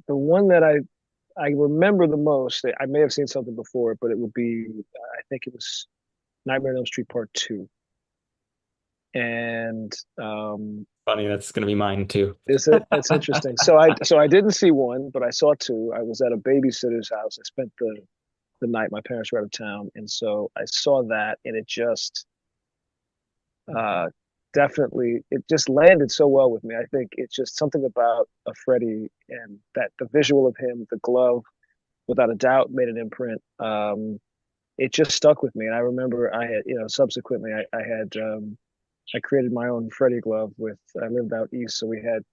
the one that I remember the most, I may have seen something before, but it would be, I think it was Nightmare on Elm Street Part Two. And Funny, that's gonna be mine too. is it? It's interesting. So I didn't see one, but I saw two. I was at a babysitter's house. I spent the night. My parents were out of town, and so I saw that, and it just uh, definitely it just landed so well with me. I think it's just something about a Freddy and that the visual of him, the glove, without a doubt, made an imprint. It just stuck with me, and I remember I had, subsequently I had I created my own Freddy glove with. I lived out east, so we had,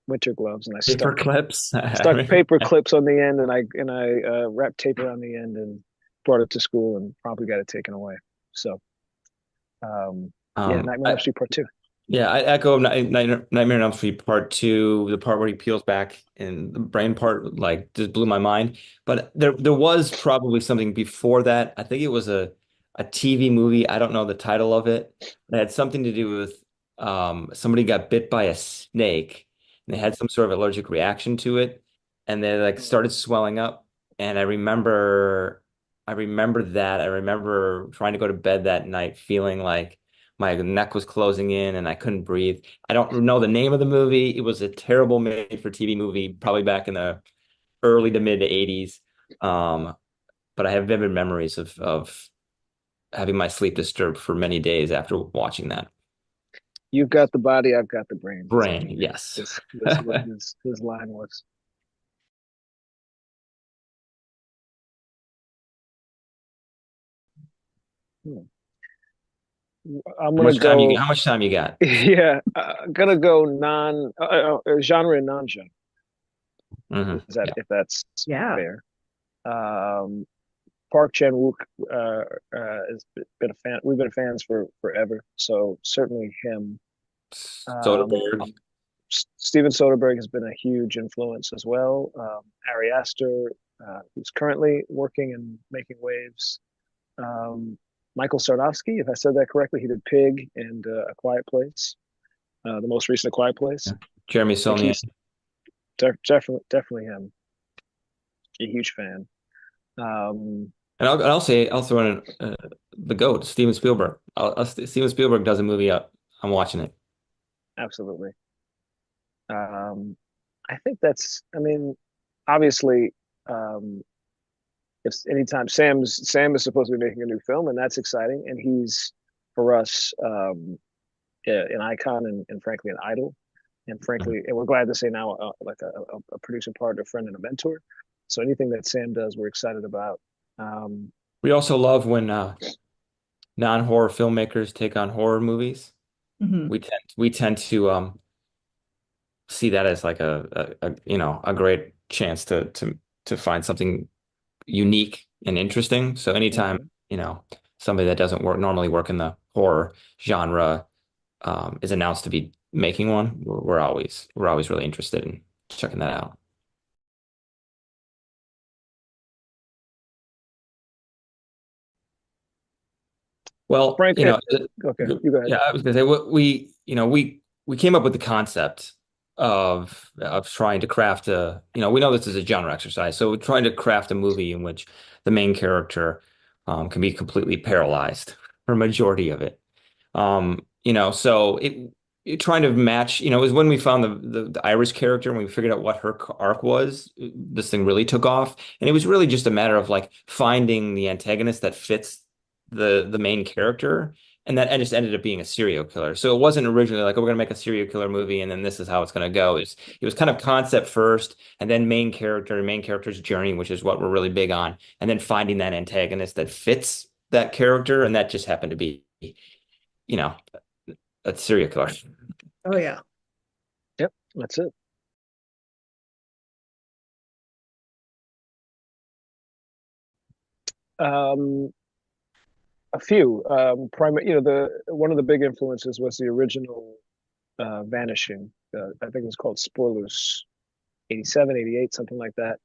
winter gloves, and I Paper stuck clips. I stuck remember paper that. clips on the end, and I wrapped tape around the end and brought it to school, and probably got it taken away. So um, yeah, Um, Nightmare on Elm I, Street Part Two. yeah, I echo Nightmare on Elm Street Part Two, the part where he peels back and the brain part like just blew my mind. But there was probably something before that. I think it was a TV movie. I don't know the title of it. It had something to do with somebody got bit by a snake and they had some sort of allergic reaction to it and they like started swelling up. And I remember that. I remember trying to go to bed that night feeling like my neck was closing in and I couldn't breathe. I don't know the name of the movie. It was a terrible made for TV movie, probably back in the early to mid 80s. Um, but I have vivid memories of having my sleep disturbed for many days after watching that. You've got the body, I've got the brain. Is Brain, yes. this what his line was? Hmm. I'm gonna go. How much time you got? Yeah, I'm gonna go genre and non-genre. Hmm. Is that Yeah. if that's Yeah. fair? Um, Park Chan-wook has been a fan. We've been fans for forever, so certainly him. Um, Soderbergh. Steven Soderbergh has been a huge influence as well. Ari Aster, who's currently working and making waves. Um, Michael Sarnowski, if I said that correctly, he did Pig and A Quiet Place, the most recent A Quiet Place. Yeah. Jeremy I think Saulnier. he's definitely him. A huge fan. Um, And I'll say, I'll throw in the GOAT, Steven Spielberg. Steven Spielberg does a movie up. I'm watching it. Absolutely. Um, I think that's. I mean, obviously, um, if anytime Sam is supposed to be making a new film, and that's exciting, and he's for us an icon and frankly an idol, and frankly, and we're glad to say now like a producing partner, friend, and a mentor. So anything that Sam does, we're excited about. Um, We also love when non-horror filmmakers take on horror movies. Hmm. We tend to see that as like a great chance to find something unique and interesting. So anytime, mhm. somebody that doesn't normally work in the horror genre is announced to be making one, we're always really interested in checking that out. Well, Frank, okay, you go ahead. yeah, I was gonna say we came up with the concept of trying to craft we know this is a genre exercise, so we're trying to craft a movie in which the main character can be completely paralyzed for a majority of it. So it trying to match, it was when we found the Irish character and we figured out what her arc was, this thing really took off. And it was really just a matter of like finding the antagonist that fits the main character. And that just ended up being a serial killer. So it wasn't originally like, oh, we're gonna make a serial killer movie and then this is how it's gonna go. It was kind of concept first and then main character's journey, which is what we're really big on, and then finding that antagonist that fits that character, and that just happened to be, you know, a serial killer. Oh yeah. Yep, that's it. Um, a few. The one of the big influences was the original Vanishing. I think it was called Sporlus, 87, 88, something like that.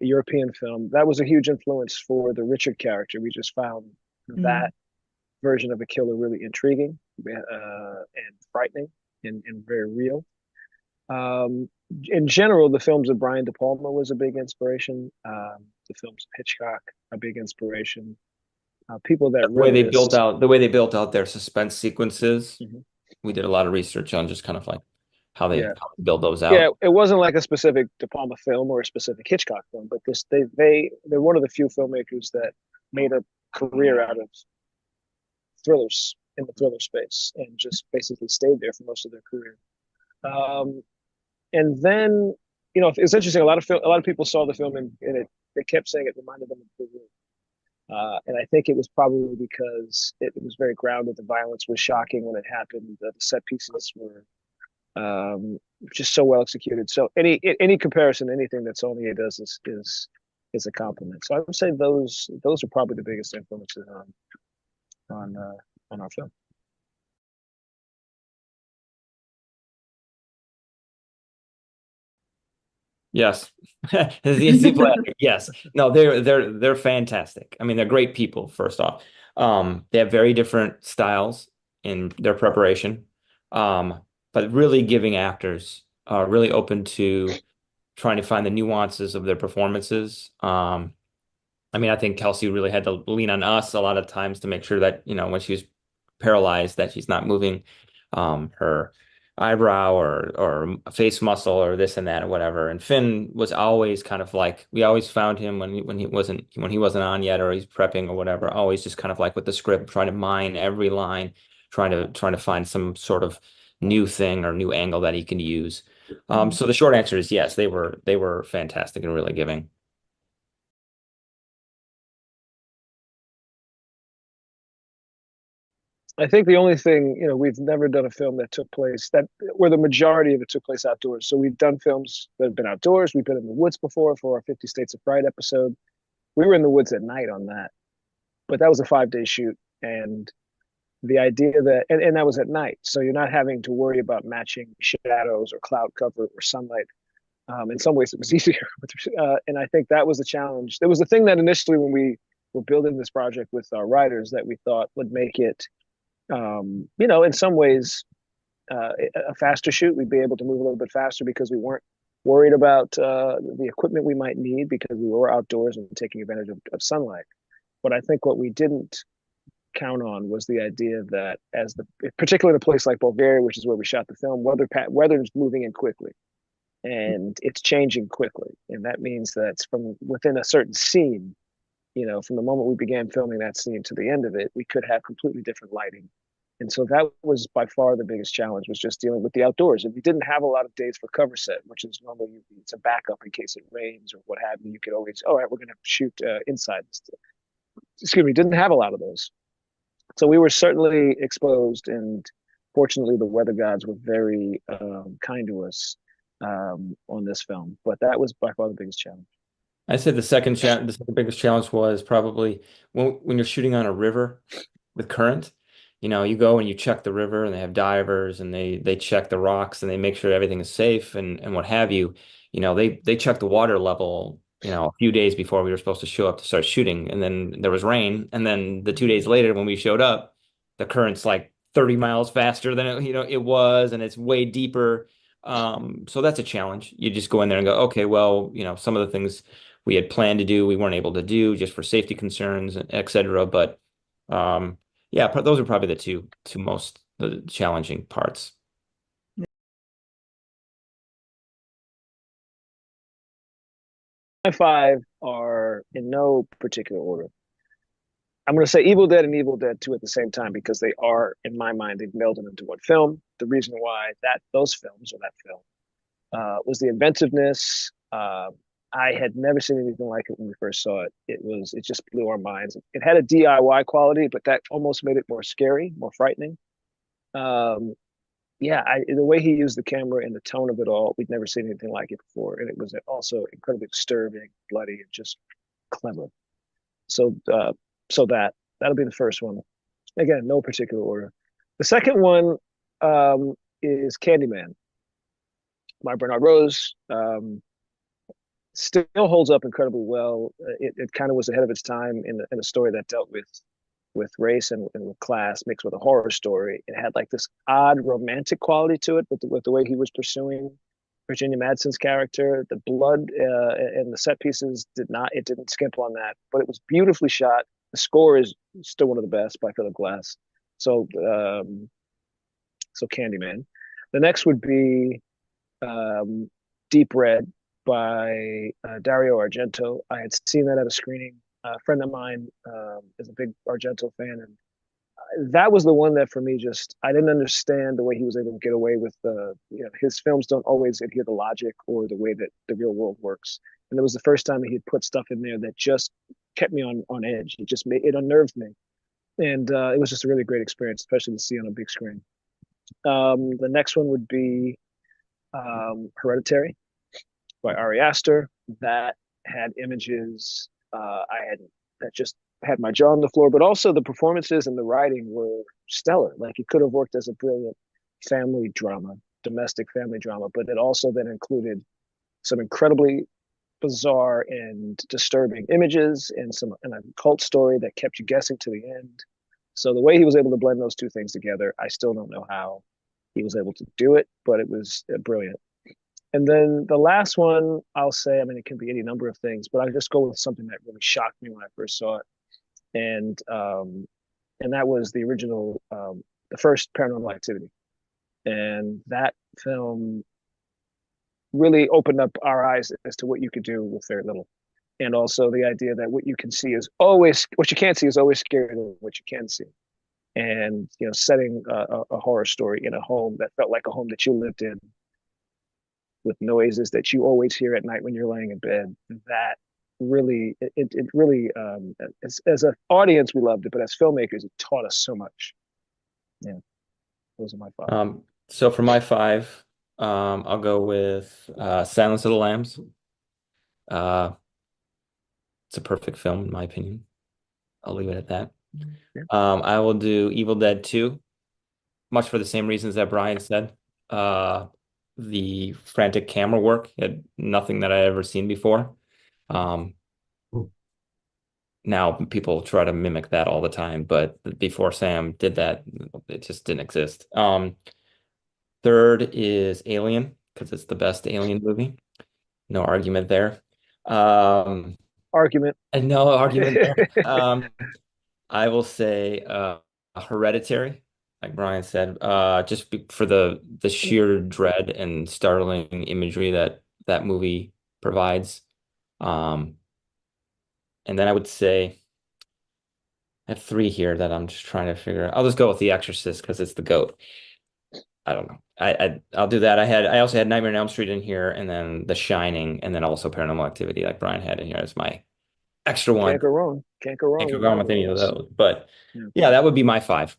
European film. That was a huge influence for the Richard character. We just found Mm. that version of a killer really intriguing and frightening and very real. Um, in general, the films of Brian De Palma was a big inspiration. The films of Hitchcock, a big inspiration. People that The way they reminisced. built out the way they built out their suspense sequences. Mhm. We did a lot of research on just kind of like Yeah, how they build those yeah. out. It wasn't like a specific De Palma film or a specific Hitchcock film, but they're one of the few filmmakers that made a career out of thrillers in the thriller space and just basically stayed there for most of their career. Um, and then, it's interesting. A lot of people saw the film and they kept saying it reminded them of The Room. And I think it was probably because it was very grounded. The violence was shocking when it happened. The set pieces were just so well executed. So any comparison, anything that Sony does is a compliment. So I would say those are probably the biggest influences on uh, on our film. Yes. Yes. No, they're fantastic. I mean, they're great people, first off. They have very different styles in their preparation. But really giving actors really open to trying to find the nuances of their performances. I mean, I think Kelsey really had to lean on us a lot of times to make sure that, when she was paralyzed, that she's not moving her eyebrow or face muscle or this and that or whatever. And Finn was always kind of like, we always found him when he wasn't on yet or he's prepping or whatever, always just kind of like with the script, trying to mine every line, trying to find some sort of new thing or new angle that he can use. So the short answer is yes, they were fantastic and really giving. I think the only thing, we've never done a film that took place that where the majority of it took place outdoors. So we've done films that have been outdoors. We've been in the woods before for our 50 States of Fright episode. We were in the woods at night on that, but that was a 5 day shoot. And the idea and that was at night. So you're not having to worry about matching shadows or cloud cover or sunlight. In some ways, it was easier. And I think that was the challenge. There was the thing that initially, when we were building this project with our writers, that we thought would make it, in some ways, a faster shoot. We'd be able to move a little bit faster because we weren't worried about the equipment we might need because we were outdoors and taking advantage of sunlight. But I think what we didn't count on was the idea that particularly in a place like Bulgaria, which is where we shot the film, weather is moving in quickly and it's changing quickly. And that means that from within a certain scene, from the moment we began filming that scene to the end of it, we could have completely different lighting. And so that was by far the biggest challenge, was just dealing with the outdoors. And we didn't have a lot of days for cover set, which is normally it's a backup in case it rains or what have you. You could always, all right, we're going to shoot inside. Excuse me, didn't have a lot of those. So we were certainly exposed, and fortunately, the weather gods were very kind to us on this film. But that was by far the biggest challenge. I said the second biggest challenge was probably when you're shooting on a river with current. You go and you check the river and they have divers and they check the rocks and they make sure everything is safe and what have you. They check the water level, a few days before we were supposed to show up to start shooting. And then there was rain. And then the 2 days later when we showed up, the current's like 30 miles faster than it was, and it's way deeper. So that's a challenge. You just go in there and go, okay, well, some of the things we had planned to do, we weren't able to do just for safety concerns, et cetera. But yeah, those are probably the two most the challenging parts. My five are in no particular order. I'm going to say Evil Dead and Evil Dead 2 at the same time because they are, in my mind, they've melded into one film. The reason why those films or that film was the inventiveness. I had never seen anything like it when we first saw it. It just blew our minds. It had a DIY quality, but that almost made it more scary, more frightening. Um, yeah, the way he used the camera and the tone of it all, we'd never seen anything like it before, and it was also incredibly disturbing, bloody, and just clever. So, that'll be the first one. Again, no particular order. The second one is Candyman by Bernard Rose. Still holds up incredibly well. It kind of was ahead of its time in a story that dealt with race and with class mixed with a horror story. It had like this odd romantic quality to it with the way he was pursuing Virginia Madsen's character. The blood and the set pieces didn't skimp on that, but it was beautifully shot. The score is still one of the best by Philip Glass. So so Candyman. The next would be Deep Red by Dario Argento. I had seen that at a screening. A friend of mine is a big Argento fan, and that was the one that for me just I didn't understand the way he was able to get away with his films don't always adhere to logic or the way that the real world works. And it was the first time that he'd put stuff in there that just kept me on edge. It unnerved me, and it was just a really great experience, especially to see on a big screen. The next one would be Hereditary by Ari Aster. That had images that just had my jaw on the floor, but also the performances and the writing were stellar. Like it could have worked as a brilliant domestic family drama, but it also then included some incredibly bizarre and disturbing images and a cult story that kept you guessing to the end. So the way he was able to blend those two things together, I still don't know how he was able to do it, but it was brilliant. And then the last one, I'll say, I mean, it can be any number of things, but I'll just go with something that really shocked me when I first saw it. And that was the original, the first Paranormal Activity. And that film really opened up our eyes as to what you could do with very little. And also the idea that what you can't see is always scarier than what you can see. And, setting a horror story in a home that felt like a home that you lived in with noises that you always hear at night when you're laying in bed, that really, it really, as an audience, we loved it, but as filmmakers, it taught us so much. Yeah, those are my five. So for my five, I'll go with Silence of the Lambs. It's a perfect film, in my opinion. I'll leave it at that. Yeah. I will do Evil Dead 2, much for the same reasons that Brian said. The frantic camera work had nothing that I had ever seen before. Now people try to mimic that all the time, but before Sam did that, it just didn't exist. Third is Alien, because it's the best Alien movie. No argument there. Argument. And no argument there. I will say Hereditary, like Brian said, just for the sheer dread and startling imagery that movie provides. And then I would say I have three here that I'm just trying to figure out. I'll just go with The Exorcist because it's the GOAT. I don't know. I'll do that. I also had Nightmare on Elm Street in here, and then The Shining, and then also Paranormal Activity, like Brian had in here as my extra one. Can't go wrong. Can't go wrong. Can't go wrong with any of those. But yeah, that would be my five.